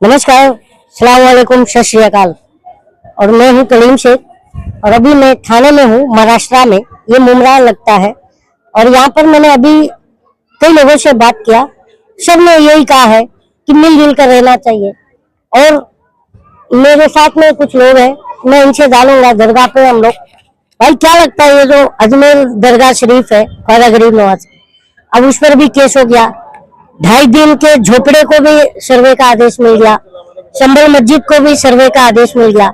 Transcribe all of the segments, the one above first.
नमस्कार, अस्सलाम वालेकुम, सत श्री अकाल। और मैं हूँ कलीम शेख और अभी मैं थाने में हूँ, महाराष्ट्र में। ये मुमरा लगता है और यहाँ पर मैंने अभी कई लोगों से बात किया। सबने यही कहा है कि मिलजुल कर रहना चाहिए। और मेरे साथ में कुछ लोग हैं, मैं इनसे डालूंगा दरगाह पे हम लोग। भाई क्या लगता है, ये जो अजमेर दरगाह शरीफ है ख्वाजा गरीब नवाज, अब उस पर भी केस हो गया। 2.5 दिन के झोपड़े को भी सर्वे का आदेश मिल गया, संभल मस्जिद को भी सर्वे का आदेश मिल गया।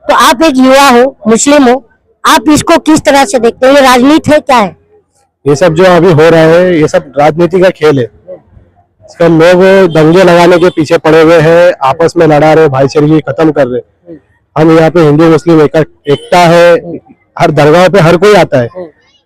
तो आप एक युवा हो, मुस्लिम हो, आप इसको किस तरह से देखते हैं? ये राजनीति है, क्या है? ये सब जो अभी हो रहा है ये सब राजनीति का खेल है। इसका लोग दंगे लगाने के पीछे पड़े हुए हैं, आपस में लड़ा रहे, भाईचारे खत्म कर रहे। हम यहाँ पे हिंदू मुस्लिम एकता है। हर दरगाह पे हर कोई आता है,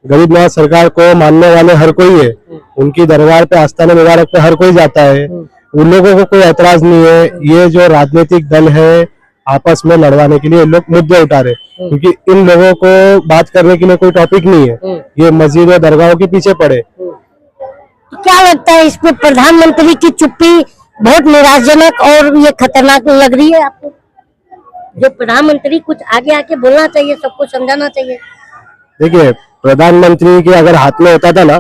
गरीब नवाज सरकार को मानने वाले हर कोई है, उनकी दरबार पे आस्थान मुबारक पे हर कोई जाता है। उन लोगों को कोई ऐतराज नहीं है। ये जो राजनीतिक दल है आपस में लड़वाने के लिए लोग मुद्दे उठा रहे, क्योंकि इन लोगों को बात करने के लिए कोई टॉपिक नहीं है। ये मस्जिद और दरगाहों के पीछे पड़े। तो क्या लगता है इसमें प्रधानमंत्री की चुप्पी बहुत निराशाजनक और ये खतरनाक लग रही है आपको? जो प्रधानमंत्री कुछ आगे आके बोलना चाहिए, सबको समझाना चाहिए। देखिए, प्रधानमंत्री के अगर हाथ में होता था ना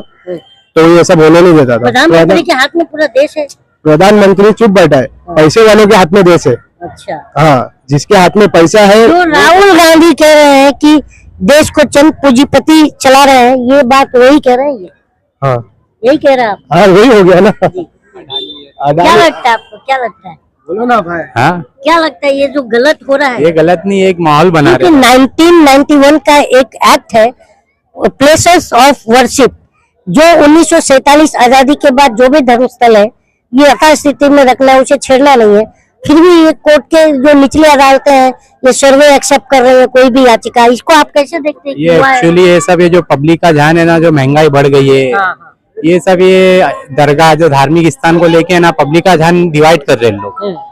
तो ये सब होने नहीं देता था। प्रधानमंत्री के हाथ में पूरा देश है। प्रधानमंत्री चुप बैठा है, पैसे वालों के हाथ में देश है। अच्छा, हाँ, जिसके हाथ में पैसा है। जो राहुल गांधी कह रहे हैं कि देश को चंद पूंजीपति चला रहे हैं, ये बात वही कह रहे हैं ये? हाँ, यही कह रहे हैं आप? हाँ, वही हो गया ना। क्या लगता है आपको, क्या लगता है? बोलो ना भाई। हाँ, क्या लगता है ये जो गलत हो रहा है? ये गलत नहीं, एक माहौल बना रहे हैं। 1991 का एक एक्ट है, प्लेसेस ऑफ वर्शिप, जो 1947 आजादी के बाद जो भी धर्मस्थल है ये यथास्थिति में रखना है, उसे छेड़ना नहीं है। फिर भी ये कोर्ट के जो निचली अदालतें हैं ये सर्वे एक्सेप्ट कर रही है कोई भी याचिका। इसको आप कैसे देखते हैं? ये एक्चुअली ये सब ये जो पब्लिक का ध्यान है ना, जो महंगाई बढ़ गई है, ये सब ये दरगाह जो धार्मिक स्थान को लेके ना पब्लिक का ध्यान डिवाइड कर रहे हैं लोग।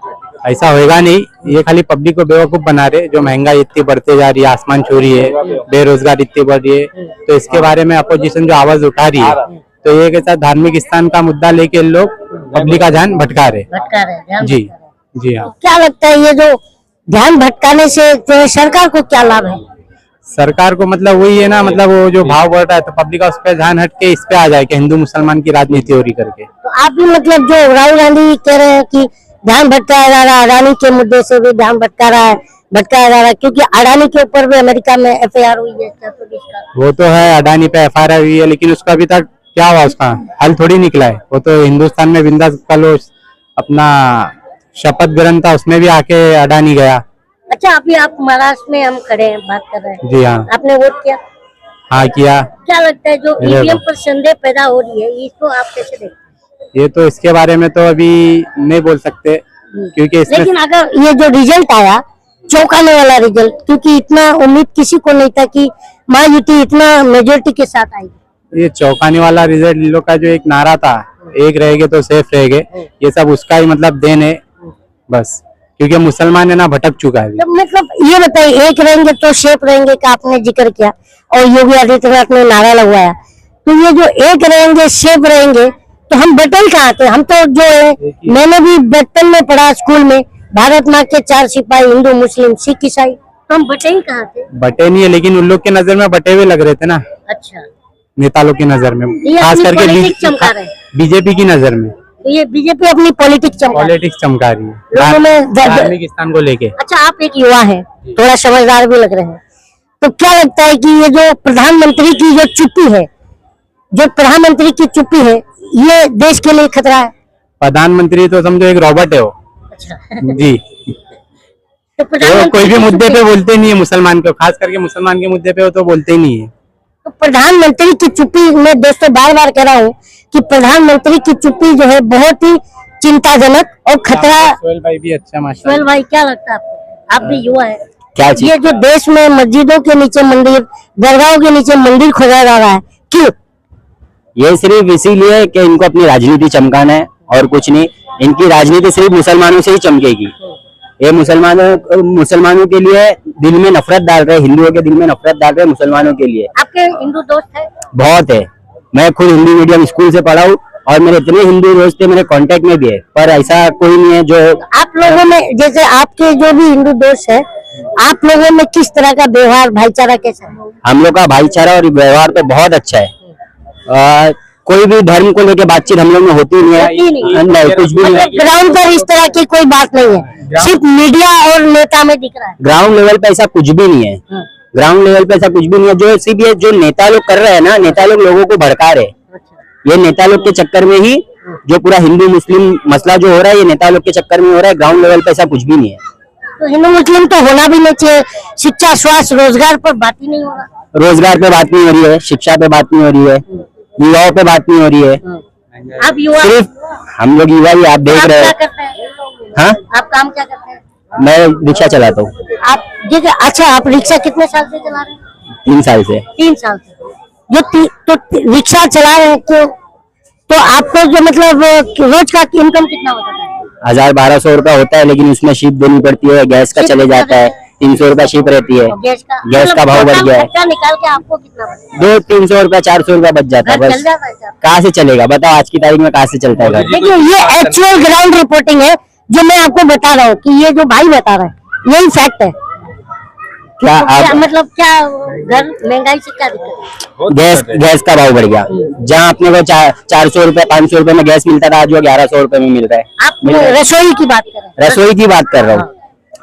ऐसा होएगा नहीं, ये खाली पब्लिक को बेवकूफ बना रहे। जो महंगाई इतनी बढ़ते जा रही है, आसमान छू रही है, बेरोजगार इतनी बढ़ रही है, तो इसके बारे में अपोजिशन जो आवाज उठा रही है, तो ये कैसा धार्मिक स्थान का मुद्दा लेके लोग पब्लिक का ध्यान भटका रहे। जी जी हाँ। क्या लगता है ये जो ध्यान भटकाने से जो सरकार को क्या लाभ है? सरकार को मतलब वही है ना, मतलब वो जो भाव बढ़ रहा है तो पब्लिक का उस पर ध्यान हट के इस पे आ जाए कि हिंदू मुसलमान की राजनीति हो रही करके। तो आप भी मतलब जो राहुल गांधी कह रहे हैं कि ध्यान भटकाया जा रहा है, अडानी के मुद्दे से भी ध्यान भटकाया जा रहा है, क्योंकि अडानी के ऊपर भी अमेरिका में FIR हुई है 420 का। वो तो है, अडानी पे FIR हुई है, लेकिन उसका अभी तक क्या हुआ, उसका हल थोड़ी निकला है। वो तो हिंदुस्तान में बिंदास कल अपना शपथ ग्रहण था, उसमें भी आके अडानी गया। अच्छा, अभी आप महाराष्ट्र में हम खड़े हैं, बात कर रहे हैं। जी हाँ। आपने वोट किया? हाँ किया। क्या लगता है जो EVM पर संदेह पैदा हो रही है, इसको आप कैसे देखते हैं? ये तो इसके बारे में तो अभी नहीं बोल सकते, क्योंकि इसमें लेकिन अगर ये जो रिजल्ट आया, चौंकाने वाला रिजल्ट, क्योंकि इतना उम्मीद किसी को नहीं था कि महायुति इतना मेजोरिटी के साथ आएगी। ये चौंकाने वाला रिजल्ट, इन लोग का जो एक नारा था, एक रहेंगे तो सेफ रहेंगे, ये सब उसका ही मतलब देन है बस, क्योंकि मुसलमान है ना भटक चुका है। तो मतलब ये बताइए, एक रहेंगे तो सेफ रहेंगे का आपने जिक्र किया और योगी आदित्यनाथ ने नारा लगवाया, तो ये जो एक रहेंगे सेफ रहेंगे, तो हम बटन कहाँ थे? हम तो जो है, मैंने भी बचपन में पढ़ा स्कूल में, भारत माँ के 4 सिपाही, हिंदू मुस्लिम सिख ईसाई, तो हम बटे ही कहाँ थे? बटे नहीं है, लेकिन उन लोग के नजर में बटे हुए लग रहे थे ना। अच्छा, नेता लोग की नजर में, ये खास अपनी करके पॉलिटिक्स चमका रहे हैं। बीजेपी की नजर में। तो ये बीजेपी अपनी पॉलिटिक्स चमका रही है लोगों में धार्मिक स्थान को लेके। अच्छा, आप एक युवा हैं, थोड़ा समझदार भी लग रहे हैं, तो क्या लगता है कि ये जो प्रधानमंत्री की जो चुप्पी है, जो प्रधानमंत्री की चुप्पी है, ये देश के लिए खतरा है? प्रधानमंत्री तो समझो एक रॉबोट है वो। अच्छा, जी। तो वो कोई भी मुद्दे पे बोलते नहीं है, मुसलमान को खास करके मुसलमान के मुद्दे पे वो तो बोलते ही नहीं है। तो प्रधानमंत्री की चुप्पी, मैं दोस्तों बार बार कह रहा हूँ कि प्रधानमंत्री की चुप्पी जो है बहुत ही चिंताजनक और खतरा। सोहेल भाई भी अच्छा, माशाल्लाह। सोहेल भाई, क्या लगता है आपको? आप भी युवा है, क्या चीज? ये जो देश में मस्जिदों के नीचे मंदिर, दरगाहों के नीचे मंदिर खोदा जा रहा है, क्यों? ये सिर्फ इसीलिए कि इनको अपनी राजनीति चमकाना है और कुछ नहीं। इनकी राजनीति सिर्फ मुसलमानों से ही चमकेगी। ये मुसलमानों के लिए दिल में नफरत डाल रहे, हिंदुओं के दिल में नफरत डाल रहे मुसलमानों के लिए। आपके हिंदू दोस्त है? बहुत है, मैं खुद हिंदी मीडियम स्कूल से पढ़ा हूँ और मेरे इतने हिंदू दोस्त थे, मेरे कांटेक्ट में भी है, पर ऐसा कोई नहीं है जो आप लोगों में, जैसे आपके जो भी हिंदू दोस्त है, आप लोगों में किस तरह का व्यवहार, भाईचारा कैसा है? हम लोग का भाईचारा और व्यवहार तो बहुत अच्छा है। कोई भी धर्म को लेके बातचीत हम लोग में होती नहीं होती नहीं। है, नहीं कुछ भी नहीं है। ग्राउंड पर इस तरह की कोई बात नहीं है, सिर्फ मीडिया और नेता में दिख रहा है। ग्राउंड लेवल पे ऐसा कुछ भी नहीं है, ग्राउंड लेवल पे ऐसा कुछ भी नहीं है। जो सिर्फ ये जो नेता लोग कर रहे हैं ना, नेता लोग लोगों को भड़का रहे हैं। ये नेता लोग के चक्कर में ही जो पूरा हिंदू मुस्लिम मसला जो हो रहा है, ये नेता लोग के चक्कर में हो रहा है। ग्राउंड लेवल पे ऐसा कुछ भी नहीं है। तो हिंदू मुस्लिम तो होना भी नहीं चाहिए, शिक्षा, स्वास्थ्य, रोजगार पर बात ही नहीं हो रहा। रोजगार पे बात नहीं हो रही है, शिक्षा पे बात नहीं हो रही है, युवाओं पे बात नहीं हो रही है। आप युवा, सिर्फ हम लोग युवा ही, आप देख आप रहे क्या हैं। करते हैं? हाँ, आप काम क्या करते हैं? मैं रिक्शा चलाता हूँ आप देखिए, अच्छा, आप रिक्शा कितने साल से चला रहे हैं? 3 साल से। 3 साल से। तो रिक्शा चला रहे हैं तो आपको जो मतलब रोज का इनकम कितना होता है? 1000-1200 रुपया होता है, लेकिन उसमें शिप देनी पड़ती है, गैस का चले जाता है, 300 रुपया शिप रहती है। और गैस का गैस का भाव बढ़ गया है। खर्चा निकाल के आपको कितना बचता है? 200-300 रुपया 400 रुपया बच जाता है घर चल बस। जाता है क्या? कहाँ से चलेगा बताओ, आज की तारीख में कहाँ से चलता है घर? देखिए, ये एक्चुअल ग्राउंड रिपोर्टिंग है जो मैं आपको बता रहा हूँ कि ये जो भाई बता रहा है यही फैक्ट है। क्या तो क्या आप मतलब, क्या घर महंगाई से क्या दिक्कत है? गैस का भाव बढ़ गया। जहाँ अपने को 400 रुपया 500 रुपए में गैस मिलता था, आज वो 1100 रुपए में मिल रहा है। आप रसोई की बात कर रहे हैं? रसोई की बात कर रहा हूँ।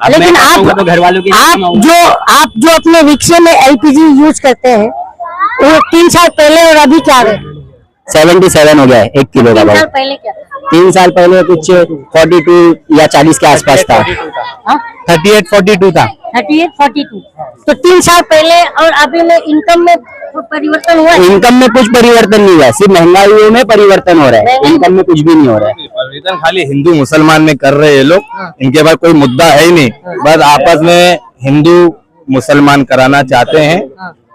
अब लेकिन मैं कहूँगा तो घर वालों की आप जो अपने रिक्शे में एलपीजी यूज करते हैं, वो 3 साल पहले और अभी क्या है? 77 हो गया है 1 किलो का 3 भाव। साल पहले क्या था? 3 साल पहले कुछ 42 या 40 के आसपास था। 38-42 था। 38-42। तो 3 साल पहले और अभी में इनकम में परिवर्तन हुआ है? इनकम में कुछ परिवर्तन नहीं हुआ है, सिर्फ महंगाई में परिवर्तन हो रहा है, इनकम में कुछ भी नहीं हो रहा है। परिवर्तन खाली हिंदू मुसलमान में कर रहे हैं लोग, इनके पास कोई मुद्दा है ही नहीं, बस आपस में हिंदू मुसलमान कराना चाहते हैं।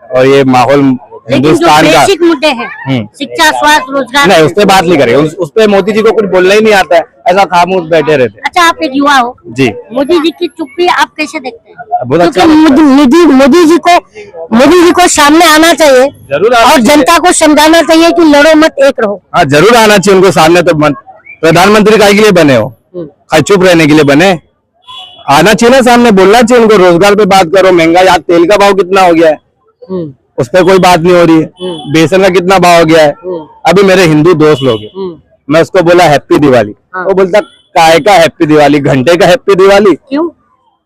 और ये माहौल लेकिन जो हिंदुस्तान का बेसिक मुद्दे हैं, शिक्षा, स्वास्थ्य, रोजगार, नहीं, उस पर बात नहीं करेंगे। उस पे मोदी जी को कुछ बोलना ही नहीं आता है, ऐसा खामोश बैठे रहते अच्छा, आप एक युवा हो, जी। मोदी जी की चुप्पी आप कैसे देखते हैं? बहुत अच्छा क्योंकि मोदी जी को सामने आना चाहिए जरूर आना और चाहिए। जनता को समझाना चाहिए कि लड़ो मत, एक रहो। हाँ, जरूर आना चाहिए उनको सामने। तो प्रधानमंत्री का के लिए बने हो, खाली चुप रहने के लिए बने? आना चाहिए ना सामने, बोलना चाहिए उनको। रोजगार पे बात करो, महंगाई, आज तेल का भाव कितना हो गया है, उस पर कोई बात नहीं हो रही है। बेसन का कितना भाव हो गया है। अभी मेरे हिंदू दोस्त लोग हैं, मैं उसको बोला हैप्पी दिवाली, वो बोलता काय का हैप्पी दिवाली, घंटे का हैप्पी दिवाली। क्यों?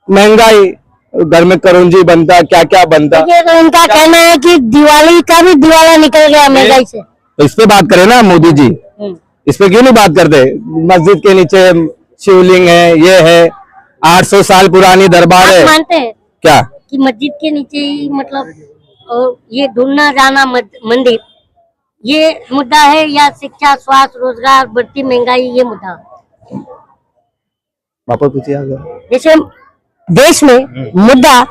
महंगाई, घर में करौंजी बनता, क्या क्या बनता। ये तो उनका कहना है कि दिवाली का भी दिवाला निकल गया महंगाई से। तो इस पे बात करें ना मोदी जी, इस पे क्यों नहीं बात करते? मस्जिद के नीचे शिवलिंग है, ये है 800 साल पुरानी दरबार आप है। मानते हैं क्या कि मस्जिद के नीचे ही मतलब ये ढूंढना जाना मंदिर, ये मुद्दा है, या शिक्षा, स्वास्थ्य, रोजगार, बढ़ती महंगाई, ये मुद्दा? वापस पूछिए आगे। जैसे देश में मुद्दा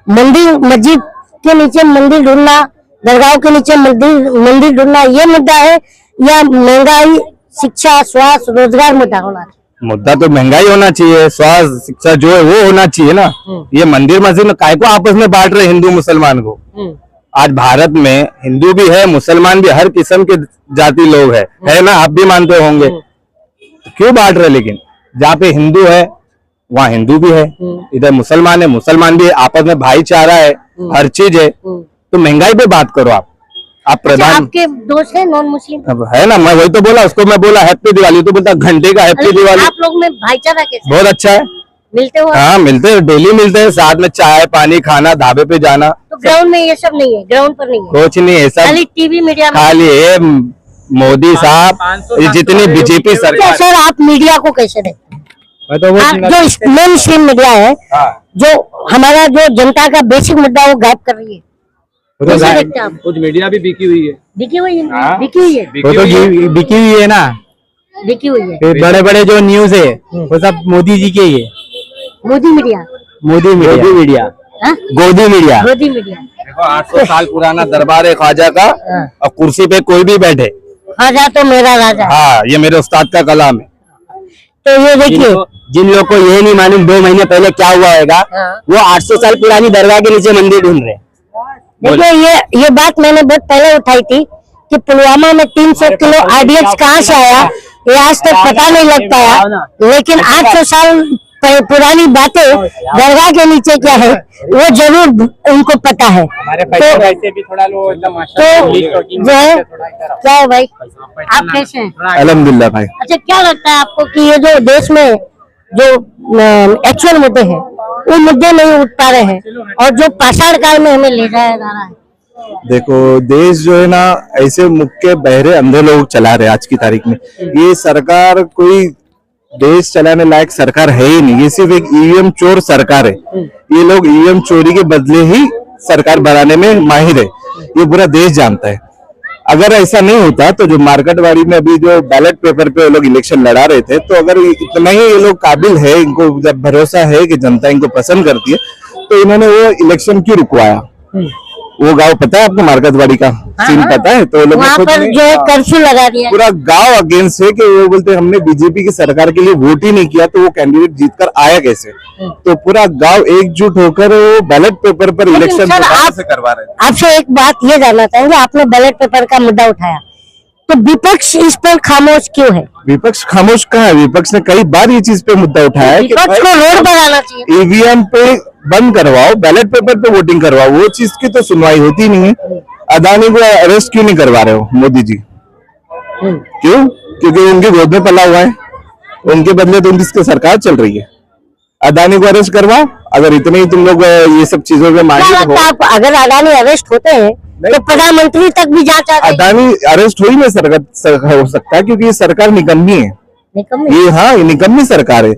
मंदिर, मस्जिद के नीचे मंदिर ढूंढना, दरगाहों के नीचे मंदिर ढूंढना, ये मुद्दा है, या महंगाई, शिक्षा, स्वास्थ्य, रोजगार मुद्दा होना चाहिए? मुद्दा तो महंगाई होना चाहिए, स्वास्थ्य, शिक्षा जो है वो होना चाहिए ना। ये मंदिर मस्जिद में काय को आपस में बांट रहे हिंदू मुसलमान को? आज भारत में हिंदू भी है, मुसलमान भी, हर किस्म के जाति लोग है ना, आप भी मानते होंगे। तो क्यों बांट रहे? लेकिन जहाँ पे हिंदू है वहाँ हिंदू भी है, इधर मुसलमान है, मुसलमान भी है, आपस में भाईचारा है, हर चीज है। तो महंगाई पे बात करो आप अच्छा, प्रधान आपके दोस्त है नॉन मुस्लिम? अब है ना, मैं वही तो बोला उसको, मैं बोला हैप्पी दिवाली, तो बोलता घंटे का हैप्पी दिवाली। आप लोग में भाईचारा कैसे? बहुत अच्छा है, मिलते हो? हाँ मिलते हैं, डेली मिलते हैं, साथ में चाय पानी खाना, ढाबे पे जाना। तो ग्राउंड में ये सब नहीं है, ग्राउंड पर नहीं है, कुछ नहीं है सब, खाली टीवी मीडिया में। खाली ये मोदी साहब, ये जितनी बीजेपी क्या सरकार। सर, आप मीडिया को कैसे देखते हैं? मैं तो वो जो मेन स्ट्रीम मीडिया है, जो हमारा जो जनता का बेसिक मुद्दा है, वो गायब कर रही है, कैसे देखते हैं आप? कुछ मीडिया भी बिकी हुई है, बिकी हुई है, बिकी हुई है, वो तो बिकी हुई है ना। बिकी हुई है। फिर बड़े बड़े जो न्यूज है वो सब मोदी जी के ही है। मोदी मीडिया, मोदी मीडिया, हाँ? गोदी मीडिया। मोदी मीडिया। देखो 800 साल पुराना दरबार है ख्वाजा का, और कुर्सी पे कोई भी बैठे, खाजा तो मेरा राजा। हाँ ये मेरे उस्ताद का कलाम है। तो ये देखिए, जिन लोग को ये नहीं मालूम 2 महीने पहले क्या हुआ होगा, वो 800 साल पुरानी दरगाह के नीचे मंदिर ढूंढ रहे हैं। देखिए ये बात मैंने बहुत पहले उठाई थी कि पुलवामा में 300 किलो आरडीएक्स कहाँ से आया, ये आज तक पता नहीं लग पाया। लेकिन 800 साल पुरानी बातें दरगाह के नीचे क्या है वो जरूर उनको पता है। तो भी थोड़ा लो जो है क्या है भाई, आप कैसे हैं? अल्हम्दुलिल्लाह भाई। अच्छा, क्या लगता है आपको कि ये जो देश में जो एक्चुअल मुद्दे हैं वो मुद्दे नहीं उठ पा रहे हैं और जो पाषाण काल में हमें ले जाया जा रहा है? देखो, देश जो है ना ऐसे मुक्के बहरे अंधे लोग चला रहे आज की तारीख में। ये सरकार कोई देश चलाने लायक सरकार है ही नहीं, ये सिर्फ एक ईवीएम चोर सरकार है। ये लोग ईवीएम चोरी के बदले ही सरकार बनाने में माहिर है, ये पूरा देश जानता है। अगर ऐसा नहीं होता तो जो मार्केटवाड़ी में अभी जो बैलेट पेपर पे लोग इलेक्शन लड़ा रहे थे, तो अगर इतना ही ये लोग काबिल है, इनको जब भरोसा है कि जनता इनको पसंद करती है, तो इन्होंने वो इलेक्शन क्यों रुकवाया? वो गांव पता है आपको, मार्केटवाड़ी का सीन पता है? तो लोग वहाँ पर जो है कर्फ्यू लगा दिया, पूरा गांव अगेंस्ट है कि वो बोलते हमने बीजेपी की सरकार के लिए वोट ही नहीं किया, तो वो कैंडिडेट जीतकर आया कैसे? तो पूरा गांव एकजुट होकर वो बैलेट पेपर पर इलेक्शन से करवा रहे थे। आपसे एक बात ये जानना चाहेंगे, आपने बैलेट पेपर का मुद्दा उठाया, तो विपक्ष इस पर खामोश क्यों है? विपक्ष खामोश कहाँ है? विपक्ष ने कई बार ये चीज पे मुद्दा उठाया है कि विपक्ष को रोड बनाना चाहिए, ईवीएम पे बंद करवाओ, बैलेट पेपर पे वोटिंग करवाओ। वो चीज की तो सुनवाई होती नहीं है। अदानी को अरेस्ट क्यों नहीं करवा रहे हो मोदी जी? क्यों? क्योंकि उनकी गोद में पला हुआ है, उनके बदले तो उनकी सरकार चल रही है। अदानी को अरेस्ट करवाओ, अगर इतने ही तुम लोग ये सब चीजों में माहिर हो। आपको अगर अदानी अरेस्ट होते हैं तो प्रधानमंत्री तक भी जांच आ गई। अदानी अरेस्ट हो ही नहीं हो सकता, क्योंकि ये सरकार निकम्मी है। ये हाँ, ये निकम्मी सरकार है।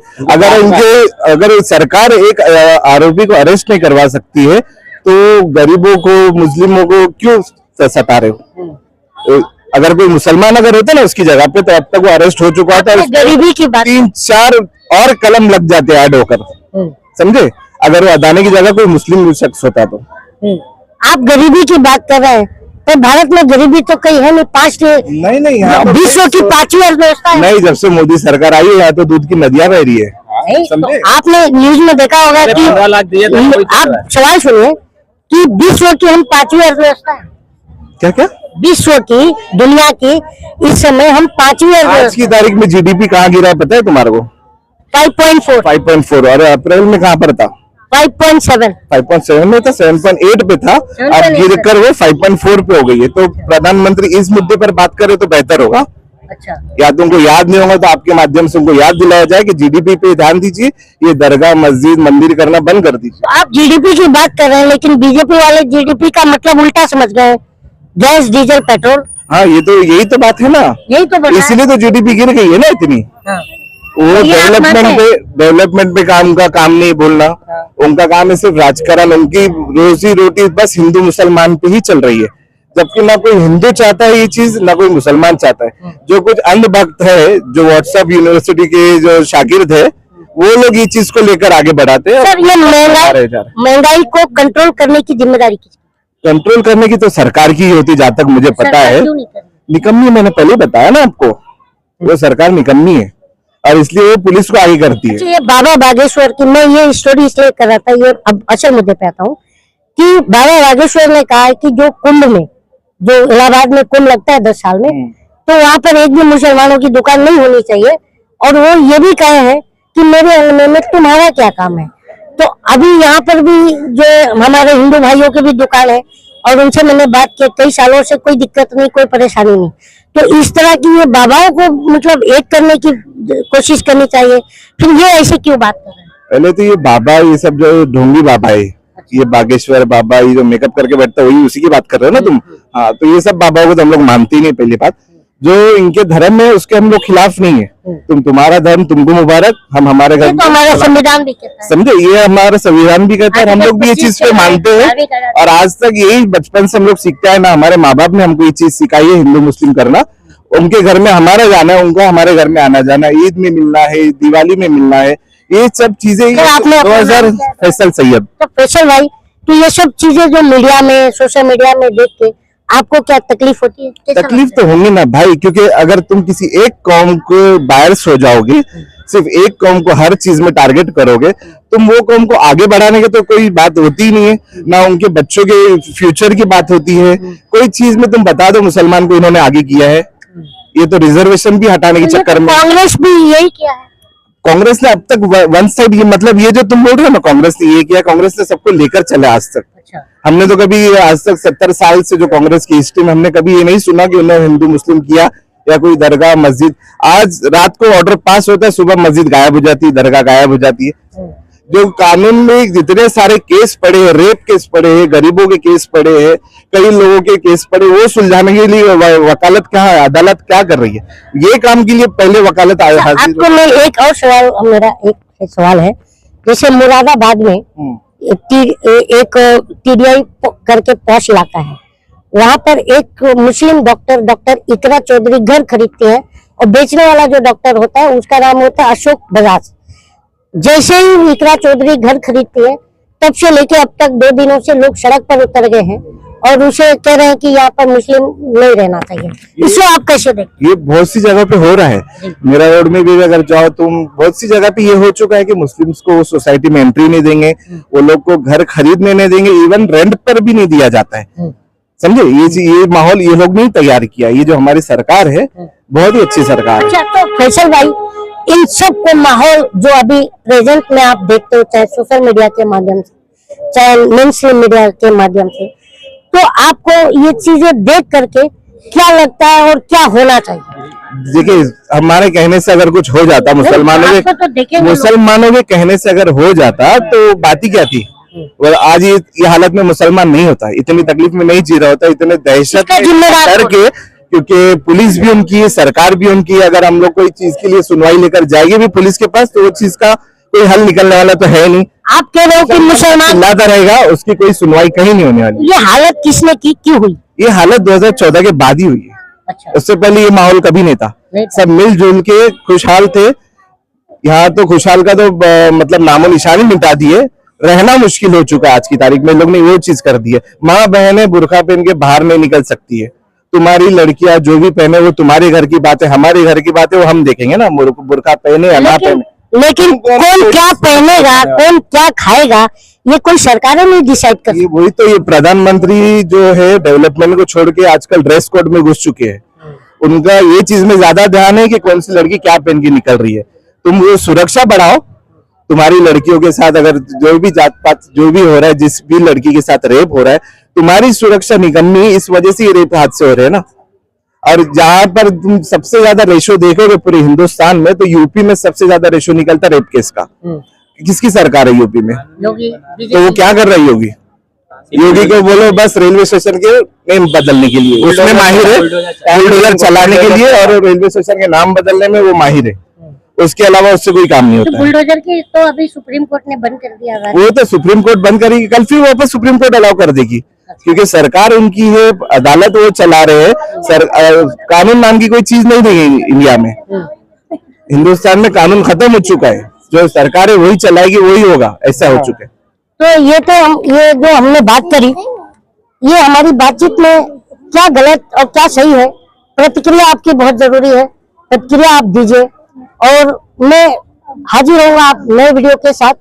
अगर सरकार एक आरोपी को अरेस्ट नहीं करवा सकती है, तो गरीबों को, मुस्लिमों को क्यों सता रहे हो? अगर कोई मुसलमान अगर होता ना उसकी जगह पे, तो अब तक वो अरेस्ट हो चुका था। गरीबी की बात, 3-4 और कलम लग जाते ऐड होकर, समझे? अगर वो अदानी की जगह कोई मुस्लिम शख्स होता तो। आप गरीबी की बात कर रहे हैं, तो भारत में गरीबी तो कहीं है नहीं। नहीं, विश्व की 5वीं अर्थव्यवस्था है। नहीं, जब से मोदी सरकार आई है यहाँ तो दूध की नदियां बह रही है। तो आपने न्यूज में देखा होगा कि आप सवाल सुनिए कि विश्व की हम 5वीं अर्थव्यवस्था है। क्या विश्व की, दुनिया की इस समय हम 5वीं आज अर्थव्यवस्था। की तारीख में जीडीपी कहाँ गिरा है पता है तुम्हारे को? 5.4 5.4, और अप्रैल में कहाँ पर था? 5.7 5.7 में था, 7.8 पे था, अब गिरकर वो 5.4 पे हो गई है। तो प्रधानमंत्री इस मुद्दे पर बात करे तो बेहतर होगा। अच्छा, या तो उनको याद नहीं होगा तो आपके माध्यम से उनको याद दिलाया जाए कि जीडीपी पे ध्यान दीजिए, ये दरगाह, मस्जिद, मंदिर करना बंद कर दीजिए। तो आप जीडीपी की बात कर रहे हैं, लेकिन बीजेपी वाले जीडीपी का मतलब उल्टा समझ गए, गैस, डीजल, पेट्रोल। हाँ, यही तो बात है ना, यही तो बात है। इसलिए तो जीडीपी गिर गई है ना इतनी। वो डेवलपमेंट पे काम नहीं बोलना, उनका काम है सिर्फ राजकारण। उनकी रोजी रोटी बस हिंदू मुसलमान पे ही चल रही है, जबकि ना कोई हिंदू चाहता है ये चीज, ना कोई मुसलमान चाहता है। जो कुछ अंधभक्त है, जो व्हाट्सएप यूनिवर्सिटी के जो शागिर्द है, वो लोग ये चीज को लेकर आगे बढ़ाते हैं। सर, ये महंगाई को कंट्रोल करने की जिम्मेदारी किसकी? कंट्रोल करने की तो सरकार की होती, जहाँ तक मुझे पता है। निकम्मी, मैंने पहले बताया ना आपको, वो सरकार निकम्मी है और इसलिए वो पुलिस को आगे करती है। ये बाबा बागेश्वर की मैं ये स्टोरी इसलिए कर रहा था, ये अब असल मुद्दे पे आता हूँ कि बाबा बागेश्वर ने कहा है कि जो कुंभ में, जो इलाहाबाद में कुंभ लगता है 10 साल में, तो वहां पर एक भी मुसलमानों की दुकान नहीं होनी चाहिए। और वो ये भी कहे हैं कि मेरे अंगने में तुम्हारा क्या काम है। तो अभी यहाँ पर भी जो हमारे हिंदू भाइयों की भी दुकान है और उनसे मैंने बात की, कई सालों से कोई दिक्कत नहीं, कोई परेशानी नहीं। तो इस तरह की ये बाबाओं को मतलब एक करने की कोशिश करनी चाहिए, फिर ये ऐसे क्यों बात कर रहे हैं? पहले तो ये बाबा, ये सब जो ढोंगी बाबा है, ये बागेश्वर बाबा, ये जो मेकअप करके बैठता है, वही उसी की बात कर रहे हो ना तुम? हाँ, तो ये सब बाबाओं को तो हम लोग मानते ही नहीं। पहली बात, जो इनके धर्म है उसके हम लोग खिलाफ नहीं है। तुम्हारा धर्म तुमको मुबारक, हम हमारे घर, तो हमारा संविधान भी कहता है, समझे? ये हमारा संविधान भी कहता है, हम लोग भी ये चीज पे मानते हैं। और आज तक यही बचपन से हम लोग सीखते हैं ना, हमारे माँ बाप ने हमको ये चीज सिखाई है, हिंदू मुस्लिम करना। उनके घर में हमारा जाना है, उनको हमारे घर में आना जाना, ईद में मिलना है, दिवाली में मिलना है, ये सब चीजें। 2000 फैसल सैयद। तो फैसल भाई, तो ये सब चीजें जो मीडिया में, सोशल मीडिया में देख के आपको क्या तकलीफ होती है? तकलीफ तो होंगी ना भाई, क्योंकि अगर तुम किसी एक कौम को बायर्स हो जाओगे, सिर्फ एक कौम को हर चीज में टारगेट करोगे, तुम वो कौम को आगे बढ़ाने की तो कोई बात होती ही नहीं है, ना उनके बच्चों के फ्यूचर की बात होती है। कोई चीज में तुम बता दो मुसलमान को इन्होंने आगे किया है, ये तो रिजर्वेशन भी हटाने के चक्कर में। कांग्रेस भी यही किया है। कांग्रेस ने अब तक वन साइड, ये मतलब ये जो तुम बोल रहे हो ना कांग्रेस ने ये किया, कांग्रेस ने सबको लेकर चला आज तक। अच्छा। हमने तो कभी आज तक 70 साल से जो कांग्रेस की हिस्ट्री में हमने कभी ये नहीं सुना कि उन्होंने हिंदू मुस्लिम किया या कोई दरगाह मस्जिद। आज रात को ऑर्डर पास होता है, सुबह मस्जिद गायब हो जाती है, दरगाह गायब हो जाती है। जो कानून में जितने सारे केस पड़े हैं, रेप केस पड़े हैं, गरीबों के केस पड़े हैं, कई लोगों के केस पड़े, वो सुलझाने के लिए वकालत क्या है, अदालत क्या कर रही है? ये काम के लिए पहले वकालत हाजिर। आपको मैं एक और सवाल, मेरा एक सवाल है, जैसे मुरादाबाद में एक TDI करके पॉश इलाका है, वहां पर एक मुस्लिम डॉक्टर इकरा चौधरी घर खरीदते हैं और बेचने वाला जो डॉक्टर होता है उसका नाम होता है अशोक बजाज। जैसे ही इकरा चौधरी घर खरीदती है तब से लेके अब तक 2 दिनों से लोग सड़क पर उतर गए हैं और उसे कह रहे हैं कि यहाँ पर मुस्लिम नहीं रहना चाहिए। इसको आप कैसे देखते? ये बहुत सी जगह पे हो रहा है। मेरा रोड में भी अगर जाओ तुम, बहुत सी जगह पे ये हो चुका है कि मुस्लिम्स को सोसाइटी में एंट्री नहीं देंगे, वो लोग को घर खरीदने नहीं देंगे, इवन रेंट पर भी नहीं दिया जाता है। समझे? ये माहौल ये लोग नहीं तैयार किया। ये जो हमारी सरकार है बहुत ही अच्छी सरकार है। अच्छा, तो फैसल भाई, इन सब को माहौल जो अभी प्रेजेंट में आप देखते हो, चाहे सोशल मीडिया के माध्यम से, चाहे मेनस्ट्रीम मीडिया के माध्यम से, तो आपको ये चीजें देख करके क्या लगता है और क्या होना चाहिए? देखिए, हमारे कहने से अगर कुछ हो जाता, मुसलमानों के कहने से अगर हो जाता तो बात ही क्या थी? और आज ये हालत में मुसलमान नहीं होता, इतनी तकलीफ में नहीं जी रहा होता, इतने दहशत डर के, क्योंकि पुलिस भी उनकी है, सरकार भी उनकी है। अगर हम लोग कोई चीज के लिए सुनवाई लेकर जाएंगे भी पुलिस के पास तो वो चीज का कोई हल निकलने वाला तो है नहीं। आप कह रहे हो कि मुसलमान चिल्लाता रहेगा, उसकी कोई सुनवाई कहीं नहीं होने वाली। ये हालत किसने की, क्यों हुई? ये हालत 2014 के बाद ही हुई है। अच्छा। उससे पहले ये माहौल कभी नहीं था। सब मिलजुल के खुशहाल थे। यहाँ तो खुशहाल का तो मतलब नामो निशान ही मिटा दिए, रहना मुश्किल हो चुका है आज की तारीख में। लोग ने वो चीज कर दी है, माँ बहनें बुर्का पहन के बाहर नहीं निकल सकती है। तुम्हारी लड़कियां जो भी पहने वो तुम्हारे घर की बात है, हमारे घर की बात है वो हम देखेंगे ना, बुर्का पहने या ना पहने। लेकिन कौन क्या पहनेगा, कौन क्या खाएगा, ये कोई सरकारें नहीं डिसाइड कर। वही तो, ये प्रधानमंत्री जो है डेवलपमेंट को छोड़ के आजकल ड्रेस कोड में घुस चुके हैं। उनका ये चीज में ज्यादा ध्यान है कि कौन सी लड़की क्या पहन के निकल रही है। तुम वो सुरक्षा बढ़ाओ, तुम्हारी लड़कियों के साथ अगर जो भी जात पात जो भी हो रहा है, जिस भी लड़की के साथ रेप हो रहा है, तुम्हारी सुरक्षा निकलनी, इस वजह से ये रेप हादसे हो रहे हैं ना। और जहां पर तुम सबसे ज्यादा रेशो देखोगे पूरे हिंदुस्तान में, तो यूपी में सबसे ज्यादा रेशो निकलता रेप केस का। किसकी सरकार है यूपी में? योगी। तो वो क्या कर रही होगी? योगी को बोलो बस रेलवे स्टेशन के नेम बदलने के लिए, उसमें माहिर है, बुलडोजर चलाने के लिए, और रेलवे स्टेशन के नाम बदलने में वो माहिर है। उसके अलावा उससे कोई काम नहीं होता। बुलडोजर की तो अभी सुप्रीम कोर्ट ने बंद कर दिया है। वो तो सुप्रीम कोर्ट बंद करेगी, कल फिर वापस सुप्रीम कोर्ट अलाउ कर देगी, क्योंकि सरकार उनकी है, अदालत वो चला रहे हैं। कानून नाम की कोई चीज नहीं देगी इंडिया में। हिंदुस्तान में कानून खत्म हो चुका है, जो सरकार है वही चलाएगी, वही होगा, ऐसा हो चुका है। तो ये जो हमने बात करी, ये हमारी बातचीत में क्या गलत और क्या सही है, प्रतिक्रिया आपकी बहुत जरूरी है। प्रतिक्रिया आप दीजिए और मैं हाजिर रहूंगा आप नए वीडियो के साथ।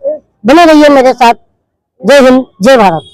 बने रहिए मेरे साथ। जय हिंद, जय भारत।